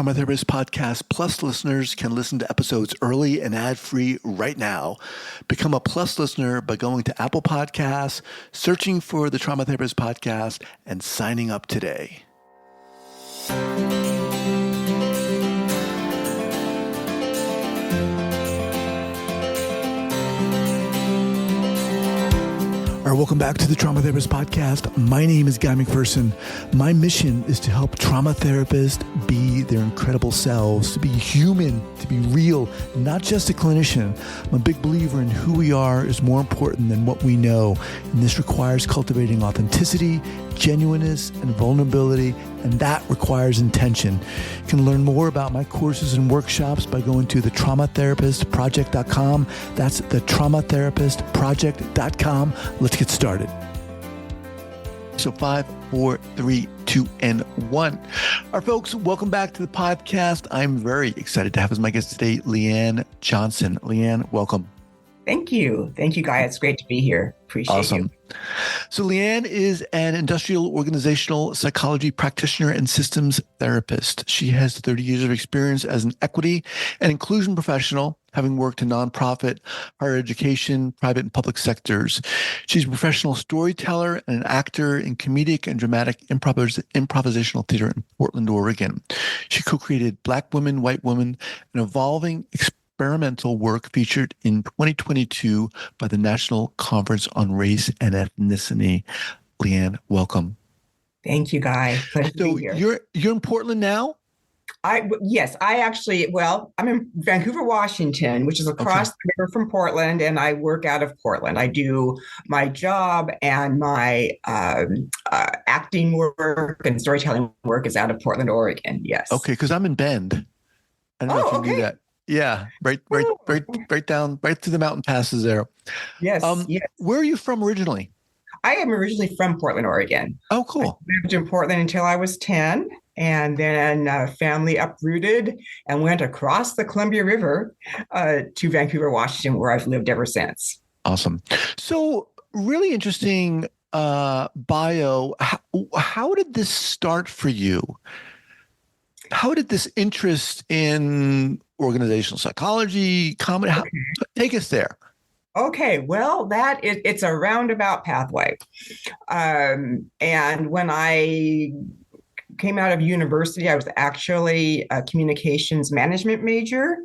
Trauma Therapist Podcast Plus listeners can listen to episodes early and ad-free right now. Become a Plus listener by going to Apple Podcasts, searching for the Trauma Therapist Podcast, and signing up today. All right, welcome back to the Trauma Therapist Podcast. My name is Guy McPherson. My mission is to help trauma therapists be their incredible selves, to be human, to be real, not just a clinician. I'm a big believer in who we are is more important than what we know. And this requires cultivating authenticity, genuineness, and vulnerability, and that requires intention. You can learn more about my courses and workshops by going to thetraumatherapistproject.com. That's thetraumatherapistproject.com. Let's get started. So 5, 4, 3, 2, and 1. All right, folks, welcome back to the podcast. I'm very excited to have as my guest today, Leann Johnson. Leann, welcome. Thank you. Thank you, Guy. It's great to be here. Appreciate you. So Leann is an industrial organizational psychology practitioner and systems therapist. She has 30 years of experience as an equity and inclusion professional, having worked in nonprofit, higher education, private and public sectors. She's a professional storyteller and an actor in comedic and dramatic improvisational theater in Portland, Oregon. She co-created Black Women, White Women, an evolving experimental work featured in 2022 by the National Conference on Race and Ethnicity. Leann, welcome. Thank you, Guy. Pleasure to be here. You're in Portland now? Yes, I'm in Vancouver, Washington, which is across the river from Portland, and I work out of Portland. I do my job and my acting work and storytelling work is out of Portland, Oregon. Yes. Okay, because I'm in Bend. I don't know if you knew that. Yeah, right down, right through the mountain passes there. Yes, yes. Where are you from originally? I am originally from Portland, Oregon. Oh, cool. I lived in Portland until I was 10, and then family uprooted and went across the Columbia River to Vancouver, Washington, where I've lived ever since. Awesome. So really interesting bio. How did this start for you? How did this interest in organizational psychology, comedy, take us there? Okay, well, it's a roundabout pathway. And when I came out of university, I was actually a communications management major.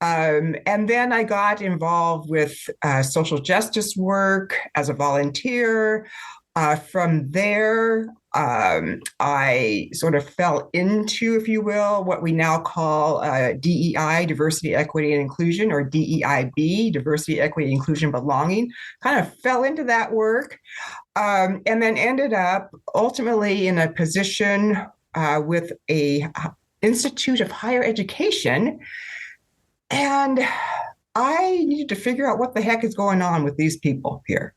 And then I got involved with social justice work as a volunteer. From there, I sort of fell into, if you will, what we now call DEI, diversity, equity, and inclusion, or DEIB, diversity, equity, inclusion, belonging. Kind of fell into that work, and then ended up ultimately in a position with a institute of higher education, and I needed to figure out what the heck is going on with these people here.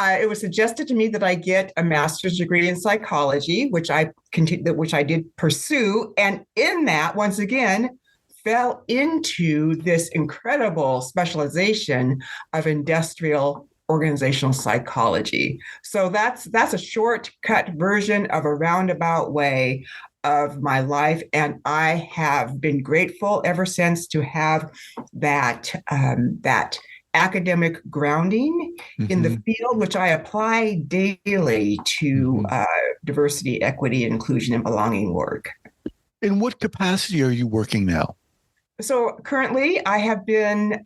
It was suggested to me that I get a master's degree in psychology, which I did pursue. And in that, once again, fell into this incredible specialization of industrial organizational psychology. So that's a shortcut version of a roundabout way of my life, and I have been grateful ever since to have that academic grounding in the field, which I apply daily to diversity, equity, inclusion, and belonging work. In what capacity are you working now? So currently, I have been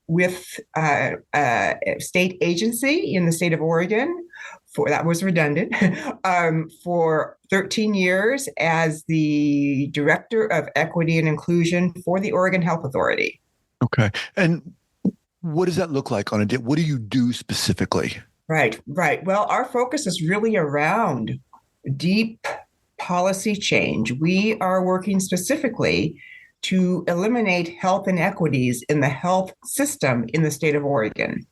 with a state agency in the state of Oregon. That was redundant, for 13 years as the Director of Equity and Inclusion for the Oregon Health Authority. Okay. And what does that look like on a day? What do you do specifically? Right. Well, our focus is really around deep policy change. We are working specifically to eliminate health inequities in the health system in the state of Oregon.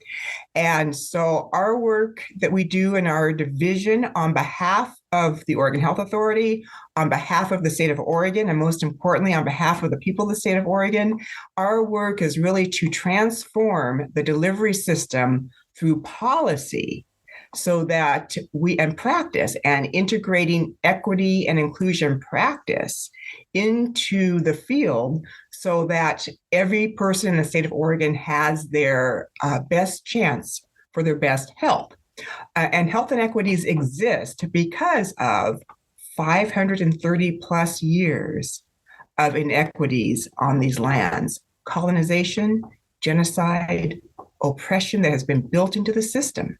And so our work that we do in our division on behalf of the Oregon Health Authority, on behalf of the state of Oregon, and most importantly, on behalf of the people of the state of Oregon, our work is really to transform the delivery system through policy so that we and practice and integrating equity and inclusion practice into the field so that every person in the state of Oregon has their best chance for their best health. And health inequities exist because of 530 plus years of inequities on these lands, colonization, genocide, oppression that has been built into the system.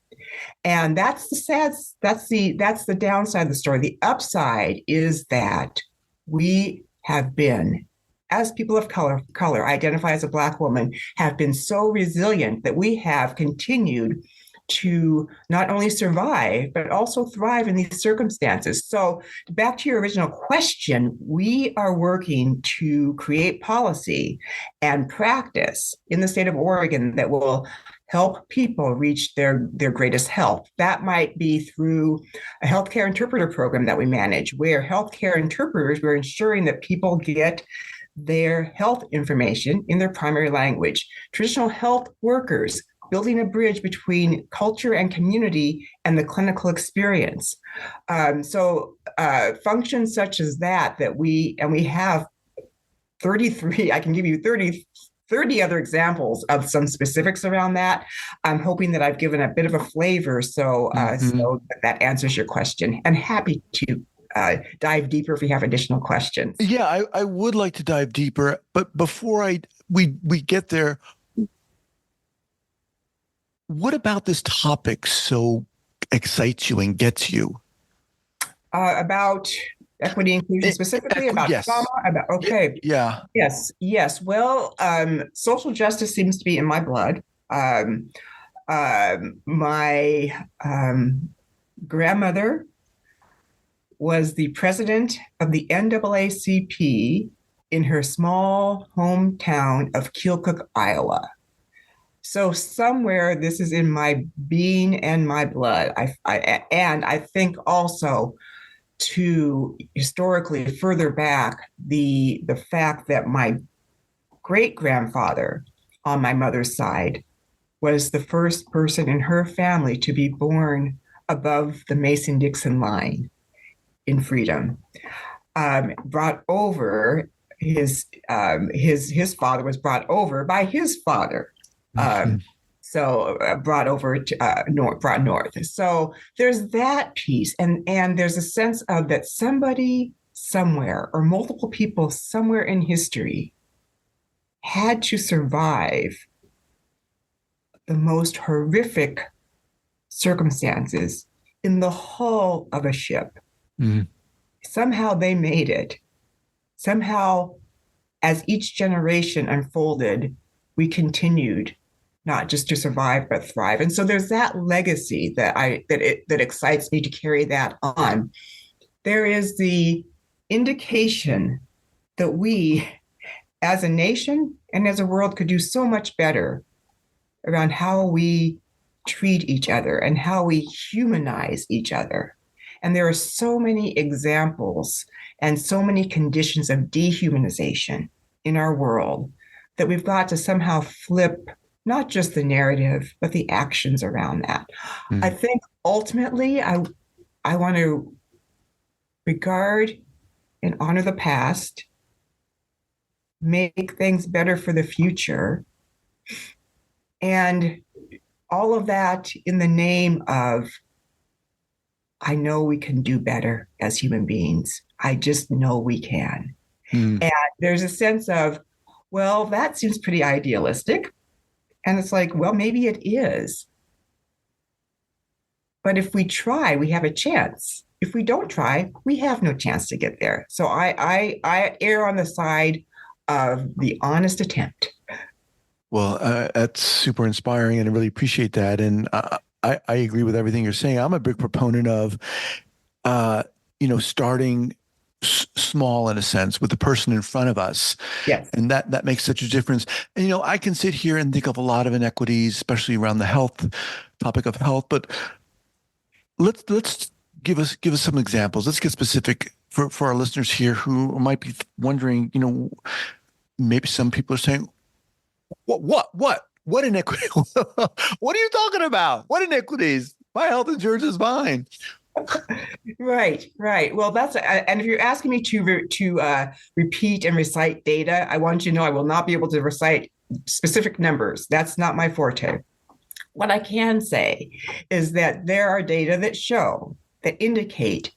And that's the downside of the story. The upside is that we have been, as people of color, identify as a Black woman, have been so resilient that we have continued to not only survive, but also thrive in these circumstances. So back to your original question, we are working to create policy and practice in the state of Oregon that will help people reach their greatest health. That might be through a healthcare interpreter program that we manage, where healthcare interpreters, we're ensuring that people get their health information in their primary language. Traditional health workers, building a bridge between culture and community and the clinical experience. So functions such as that we have 33, I can give you 30 other examples of some specifics around that. I'm hoping that I've given a bit of a flavor so that answers your question, and happy to dive deeper if you have additional questions. Yeah, I would like to dive deeper, but before we get there, what about this topic so excites you and gets you? About equity inclusion specifically, about yes. trauma, okay. Yeah. Yes. Well, social justice seems to be in my blood. My grandmother was the president of the NAACP in her small hometown of Keokuk, Iowa. So somewhere this is in my being and my blood. I think also to historically further back the fact that my great grandfather on my mother's side was the first person in her family to be born above the Mason-Dixon line in freedom. Brought over his father was brought over by his father. Brought over to brought north. So there's that piece, and there's a sense of that somebody somewhere or multiple people somewhere in history had to survive the most horrific circumstances in the hull of a ship. Mm-hmm. Somehow they made it. Somehow, as each generation unfolded, we continued not just to survive, but thrive. And so there's that legacy that excites me to carry that on. There is the indication that we, as a nation and as a world, could do so much better around how we treat each other and how we humanize each other. And there are so many examples and so many conditions of dehumanization in our world that we've got to somehow flip not just the narrative, but the actions around that. Mm. I think ultimately, I want to regard and honor the past, make things better for the future, and all of that in the name of, I know we can do better as human beings. I just know we can. Mm. And there's a sense of, well, that seems pretty idealistic. And it's like, well, maybe it is. But if we try, we have a chance. If we don't try, we have no chance to get there. So I err on the side of the honest attempt. Well, that's super inspiring, and I really appreciate that. And I agree with everything you're saying. I'm a big proponent of, starting small in a sense with the person in front of us. Yes. And that makes such a difference. And, I can sit here and think of a lot of inequities, especially around the topic of health, but let's give us some examples. Let's get specific for our listeners here who might be wondering, maybe some people are saying, what inequity? What are you talking about? What inequities? My health insurance is fine. Right. Well, and if you're asking me to repeat and recite data, I want you to know I will not be able to recite specific numbers. That's not my forte. What I can say is that there are data that indicate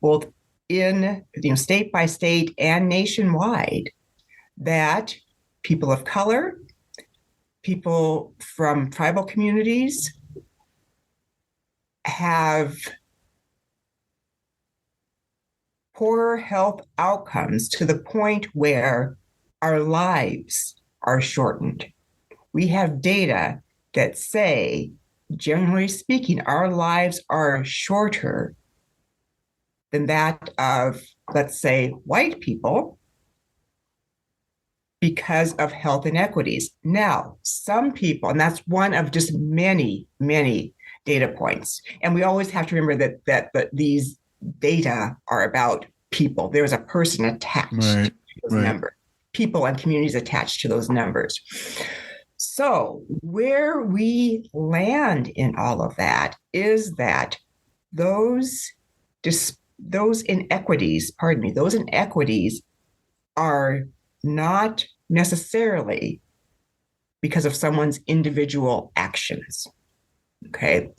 both in state by state and nationwide that people of color, people from tribal communities have poorer health outcomes to the point where our lives are shortened. We have data that say, generally speaking, our lives are shorter than that of, let's say, white people because of health inequities. Now, some people, and that's one of just many, many data points. And we always have to remember that these data are about people. There's a person attached to those numbers, people and communities attached to those numbers. So where we land in all of that is that those inequities are not necessarily because of someone's individual actions. Okay.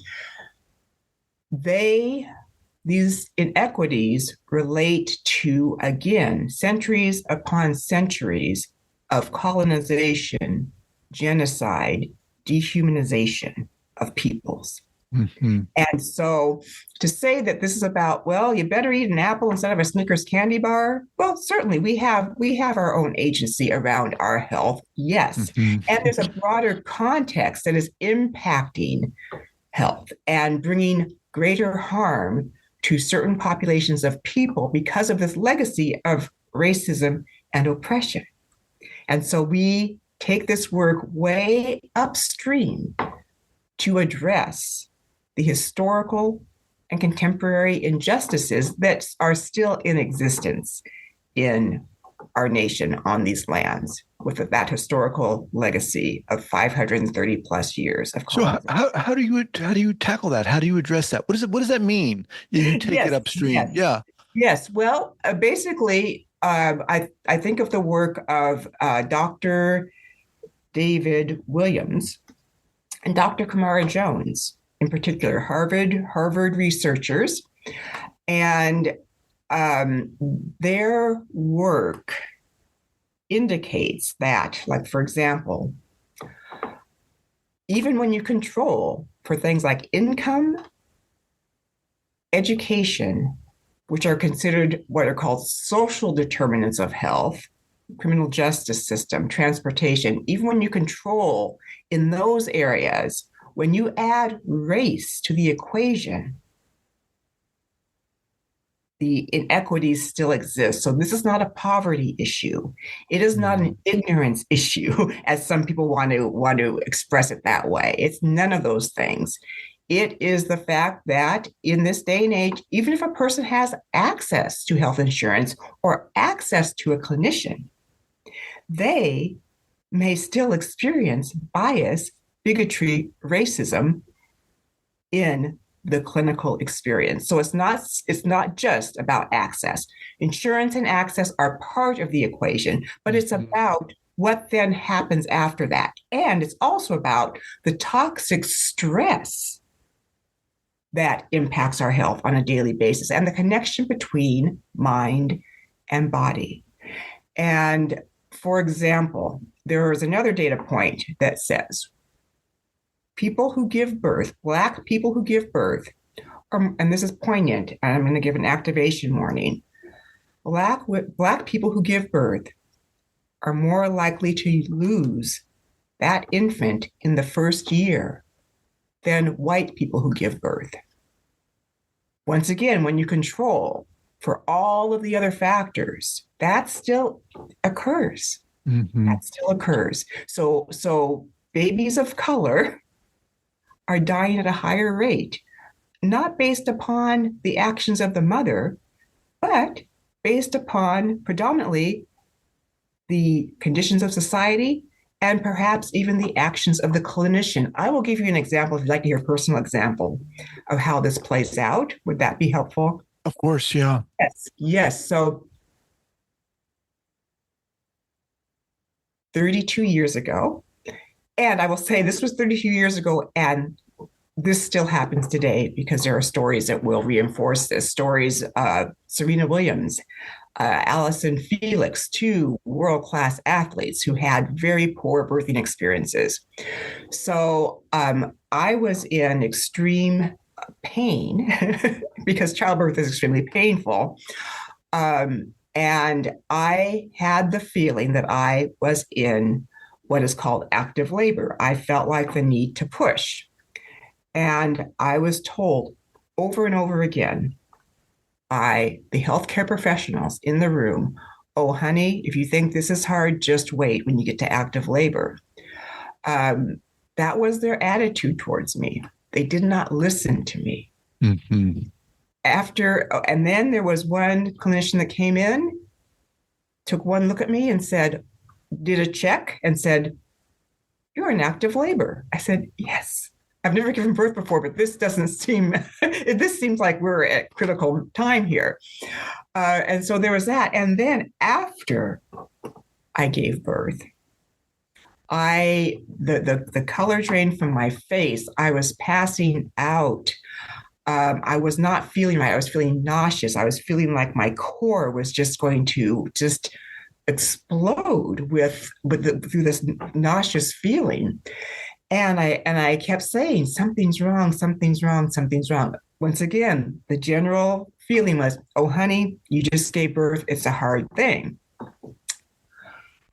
These inequities relate to, again, centuries upon centuries of colonization, genocide, dehumanization of peoples. Mm-hmm. And so to say that this is about, well, you better eat an apple instead of a Snickers candy bar. Well, certainly we have our own agency around our health. Yes. Mm-hmm. And there's a broader context that is impacting health and bringing greater harm to certain populations of people because of this legacy of racism and oppression. And so we take this work way upstream to address the historical and contemporary injustices that are still in existence in our nation on these lands with that historical legacy of 530 plus years of colonization. So how do you tackle that? How do you address that? What does that mean? You take it upstream. Yes. Well, basically, I think of the work of Dr. David Williams and Dr. Kamara Jones, in particular, Harvard researchers, and their work indicates that, like, for example, even when you control for things like income, education, which are considered what are called social determinants of health, criminal justice system, transportation, even when you control in those areas, when you add race to the equation, the inequities still exist. So this is not a poverty issue. It is not an ignorance issue, as some people want to express it that way. It's none of those things. It is the fact that in this day and age, even if a person has access to health insurance or access to a clinician, they may still experience bias, bigotry, racism in the clinical experience. So it's not just about access. Insurance and access are part of the equation, but it's about what then happens after that. And it's also about the toxic stress that impacts our health on a daily basis and the connection between mind and body. And for example, there is another data point that says people who give birth, Black people who give birth, and this is poignant, and I'm going to give an activation warning. Black people who give birth are more likely to lose that infant in the first year than white people who give birth. Once again, when you control for all of the other factors, that still occurs. Mm-hmm. That still occurs. So babies of color are dying at a higher rate, not based upon the actions of the mother, but based upon predominantly the conditions of society and perhaps even the actions of the clinician. I will give you an example if you'd like to hear a personal example of how this plays out. Would that be helpful? Of course, yeah. Yes. Yes. So 32 years ago, and I will say this was 32 years ago, and this still happens today because there are stories that will reinforce this. Stories, Serena Williams, Allison Felix, two world-class athletes who had very poor birthing experiences. So I was in extreme pain because childbirth is extremely painful. And I had the feeling that I was in what is called active labor. I felt like the need to push. And I was told over and over again by the healthcare professionals in the room, oh, honey, if you think this is hard, just wait when you get to active labor. That was their attitude towards me. They did not listen to me. Mm-hmm. And then there was one clinician that came in, took one look at me and said, did a check and said, you're in active labor. I said, yes. I've never given birth before, but this doesn't seem, this seems like we're at critical time here. And so there was that. And then after I gave birth, the color drained from my face. I was passing out. I was not feeling right. I was feeling nauseous. I was feeling like my core was just going to just explode through this nauseous feeling. And I kept saying, something's wrong, something's wrong, something's wrong. Once again, the general feeling was, oh, honey, you just gave birth. It's a hard thing.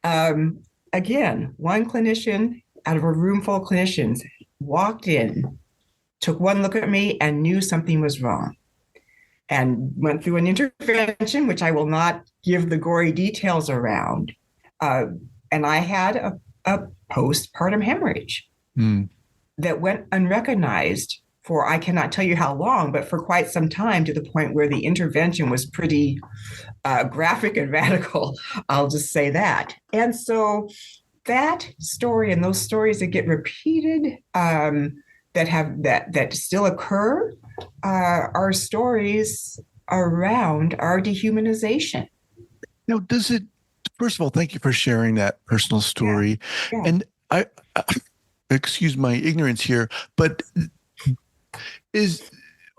Again, one clinician out of a room full of clinicians walked in, took one look at me and knew something was wrong and went through an intervention, which I will not give the gory details around. And I had a postpartum hemorrhage that went unrecognized for, I cannot tell you how long, but for quite some time, to the point where the intervention was pretty graphic and radical. I'll just say that. And so that story and those stories that get repeated that still occur are stories around our dehumanization. Now, first of all, thank you for sharing that personal story. Yeah. And I excuse my ignorance here, but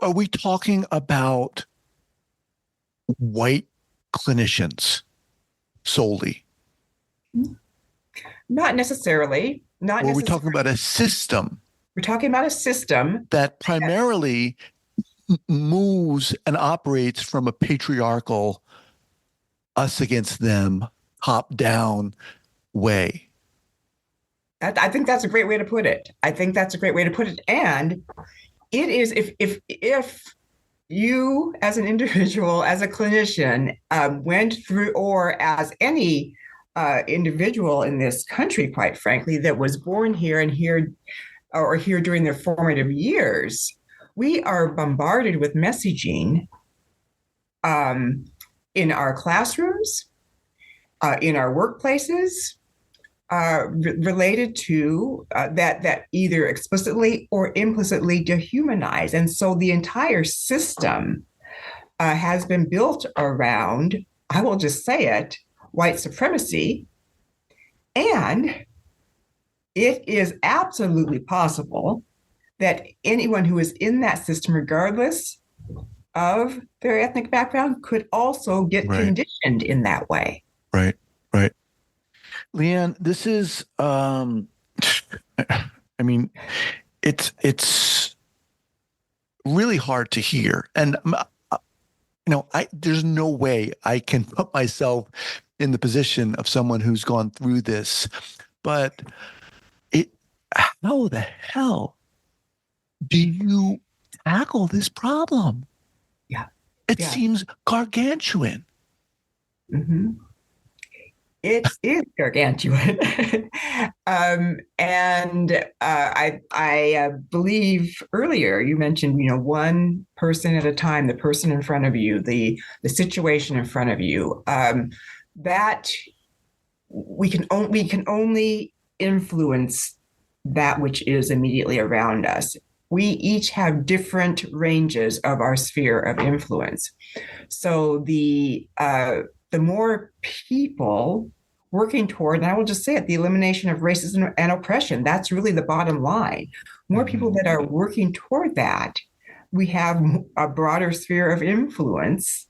are we talking about white clinicians solely? Not necessarily. Or are we talking about a system? We're talking about a system that primarily moves and operates from a patriarchal, us against them, top-down way. I think that's a great way to put it. And it is, if you as an individual, as a clinician, went through, or as any individual in this country, quite frankly, that was born here and here during their formative years, we are bombarded with messaging in our classrooms, in our workplaces, related to that either explicitly or implicitly dehumanize. And so the entire system has been built around, I will just say it, white supremacy. And it is absolutely possible that anyone who is in that system, regardless of their ethnic background, could also get conditioned in that way. Right. Leann, this is, I mean, it's really hard to hear. And, there's no way I can put myself in the position of someone who's gone through this, but how the hell do you tackle this problem? Yeah. It seems gargantuan. Mm-hmm. It is gargantuan. And I believe earlier you mentioned, one person at a time, the person in front of you, the situation in front of you, that we can only influence that which is immediately around us. We each have different ranges of our sphere of influence. So the more people working toward, and I will just say it, the elimination of racism and oppression, that's really the bottom line. More people that are working toward that, we have a broader sphere of influence.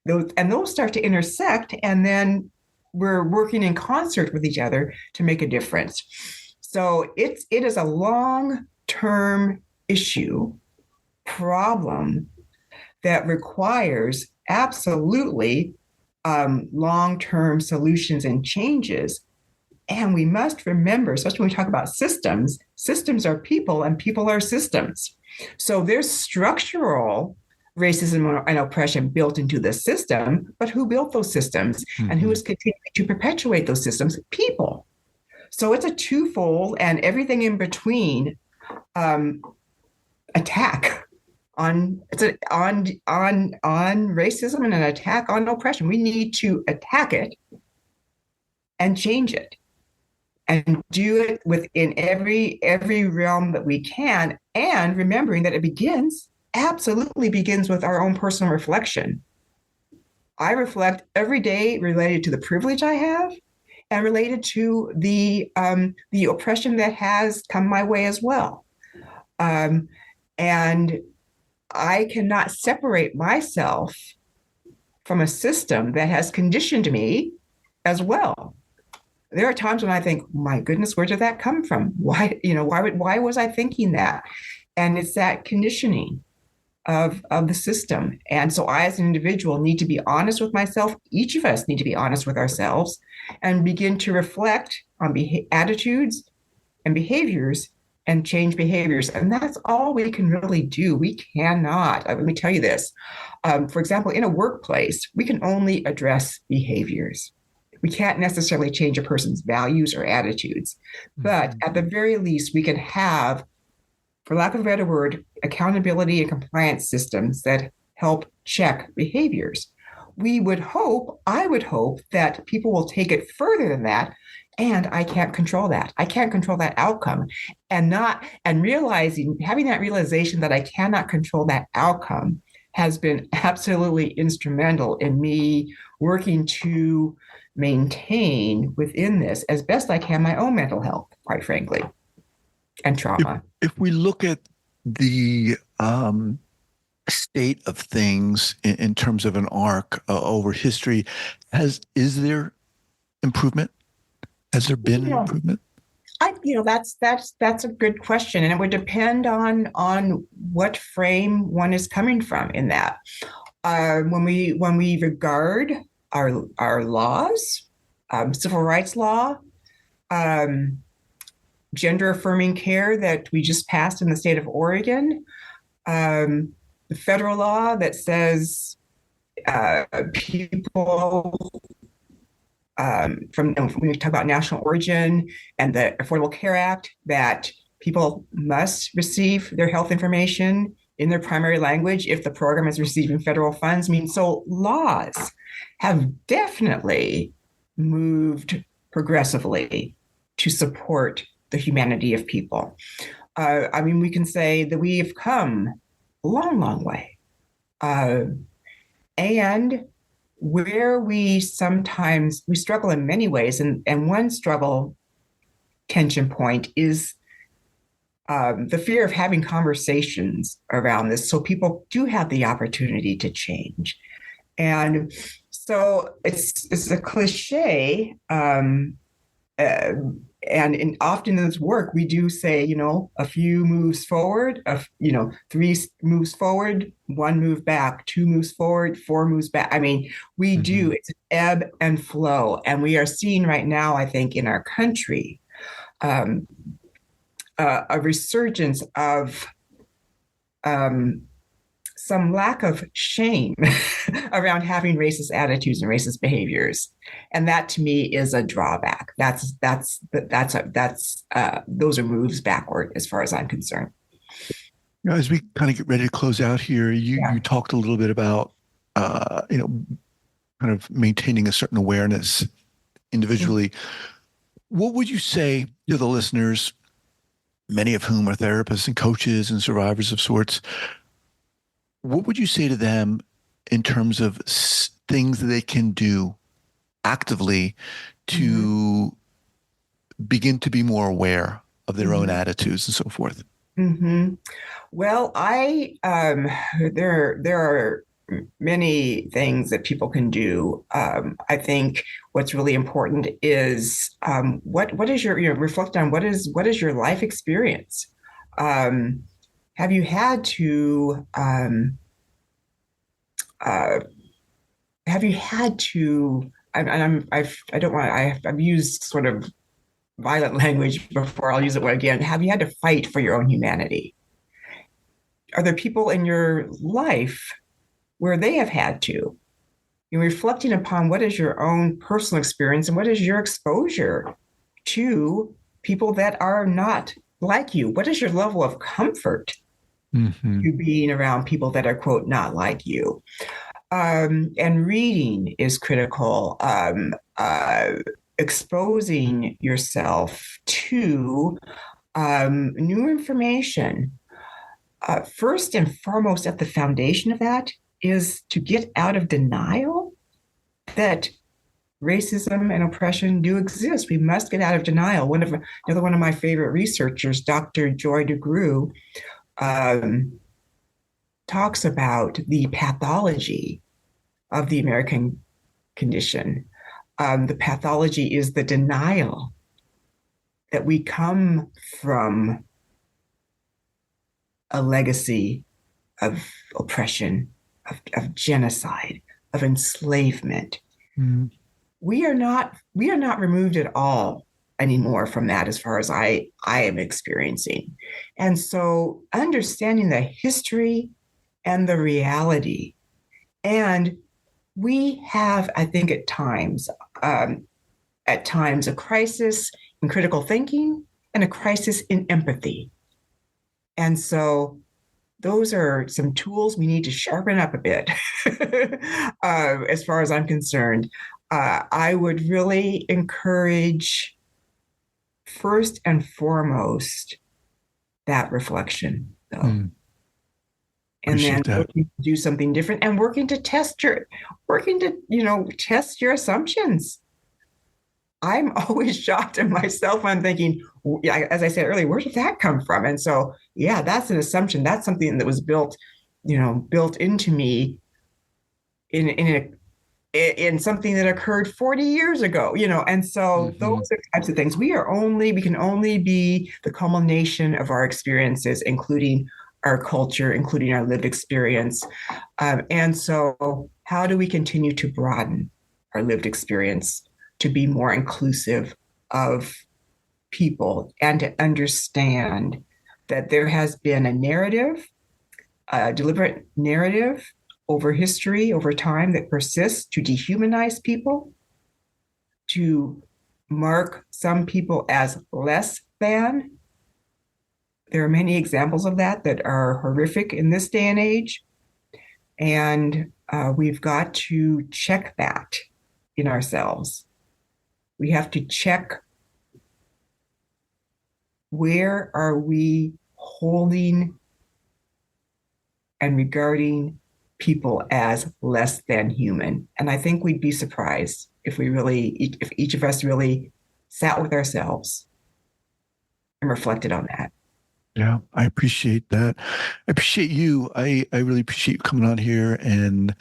Those start to intersect, and then we're working in concert with each other to make a difference. So it is a long-term issue, problem that requires absolutely long-term solutions and changes. And we must remember, especially when we talk about systems, systems are people and people are systems. So there's structural racism and oppression built into the system, but who built those systems and who is continuing to perpetuate those systems? People. So it's a twofold and everything in between attack on racism and an attack on oppression. We need to attack it and change it, and do it within every realm that we can, and remembering that it absolutely begins with our own personal reflection. I reflect every day related to the privilege I have and related to the oppression that has come my way as well. And I cannot separate myself from a system that has conditioned me as well. There are times when I think, my goodness, where did that come from? Why was I thinking that? And it's that conditioning of the system. And so I, as an individual, need to be honest with myself. Each of us need to be honest with ourselves and begin to reflect on attitudes and behaviors and change behaviors. And that's all we can really do. We cannot, let me tell you this. For example, in a workplace, we can only address behaviors. We can't necessarily change a person's values or attitudes, but at the very least, we can have, for lack of a better word, accountability and compliance systems that help check behaviors. I would hope that people will take it further than that. And I can't control that. I can't control that outcome. And having that realization that I cannot control that outcome has been absolutely instrumental in me working to maintain within this as best I can my own mental health, quite frankly, and trauma. If we look at the state of things in terms of an arc over history, is there improvement? Has there been improvement? That's a good question, and it would depend on what frame one is coming from in that. When we regard our laws, civil rights law, gender affirming care that we just passed in the state of Oregon, the federal law that says people when we talk about national origin, and the Affordable Care Act, that people must receive their health information in their primary language if the program is receiving federal funds. So laws have definitely moved progressively to support the humanity of people. We can say that we have come a long, long way. And where we struggle in many ways, and one tension point is the fear of having conversations around this, so people do have the opportunity to change. And so it's a cliche, and often in this work we do say, a few moves forward, 3 moves forward, 1 move back, 2 moves forward, 4 moves back. We do, it's an ebb and flow. And we are seeing right now, I think, in our country, a resurgence of some lack of shame around having racist attitudes and racist behaviors, and that to me is a drawback. Those are moves backward as far as I'm concerned. As we kind of get ready to close out here, you talked a little bit about kind of maintaining a certain awareness individually. What would you say to the listeners, many of whom are therapists and coaches and survivors of sorts? What would you say to them in terms of things that they can do actively Mhm. to begin to be more aware of their own Mhm. attitudes and so forth? Hmm. Well, I there are many things that people can do. I think what's really important is what is your, reflect on what is your life experience. Um, have you had to uh, have you had to and I don't want I've used sort of violent language before. I'll use it again. Have you had to fight for your own humanity? Are there people in your life where they have had to? You're reflecting upon what is your own personal experience and what is your exposure to people that are not like you. What is your level of comfort Mm-hmm. to being around people that are, quote, not like you? And reading is critical. Exposing yourself to new information. First and foremost, at the foundation of that is to get out of denial that racism and oppression do exist. We must get out of denial. Another one of my favorite researchers, Dr. Joy DeGruy, um, talks about the pathology of the American condition. The pathology is the denial that we come from a legacy of oppression, of genocide, of enslavement. Mm-hmm. We are not removed at all anymore from that as far as I am experiencing. And so understanding the history and the reality. And we have, I think, at times a crisis in critical thinking and a crisis in empathy. And so those are some tools we need to sharpen up a bit, as far as I'm concerned. I would really encourage, first and foremost, that reflection, though, Mm, and then appreciate that. working to do something different and working to test your assumptions. I'm always shocked at myself. I'm thinking, yeah, as I said earlier, where did that come from? And so, yeah, that's an assumption. That's something that was built into me in something that occurred 40 years ago. And so those Mm-hmm. are types of things. We can only be the culmination of our experiences, including our culture, including our lived experience. And so, how do we continue to broaden our lived experience to be more inclusive of people and to understand that there has been a deliberate narrative over history, over time, that persists to dehumanize people, to mark some people as less than? There are many examples of that are horrific in this day and age. And we've got to check that in ourselves. We have to check, where are we holding and regarding people as less than human. And I think we'd be surprised if each of us really sat with ourselves and reflected on that. Yeah, I appreciate that. I appreciate you. I really appreciate you coming on here and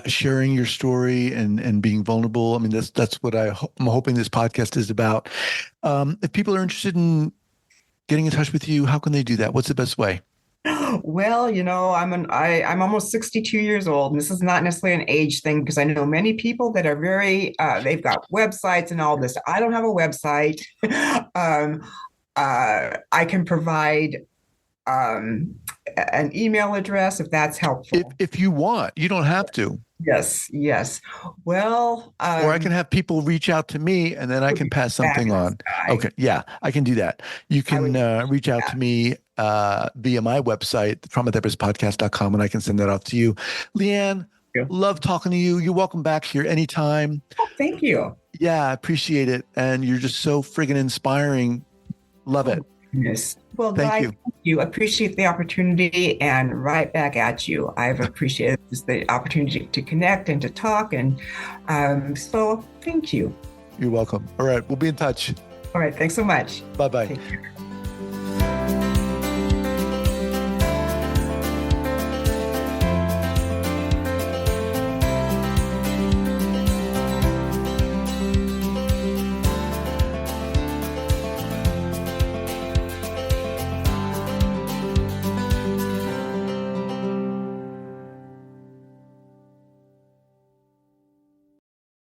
sharing your story and being vulnerable. I mean, that's what I'm hoping this podcast is about. If people are interested in getting in touch with you, how can they do that? What's the best way? Well, I'm almost 62 years old, and this is not necessarily an age thing, because I know many people that are they've got websites and all this. I don't have a website. um, I can provide an email address if that's If helpful. if you want, you don't have to. Yes, yes. Well, Or I can have people reach out to me and then I would can be pass something fabulous. on. Okay. Yeah, I can do that. You I would can reach out to me via my website, traumatherapistpodcast.com, and I can send that off to you. Leann, do. love talking to you. You're welcome back here anytime. Oh, thank you. Yeah, I appreciate it. And you're just so friggin' inspiring. Love it. Yes. Well, Thank I you. thank you. Appreciate the opportunity and right back at you. I've appreciated the opportunity to connect and to talk. And so thank you. You're welcome. All right. We'll be in touch. All right. Thanks so much. Bye-bye. Take care.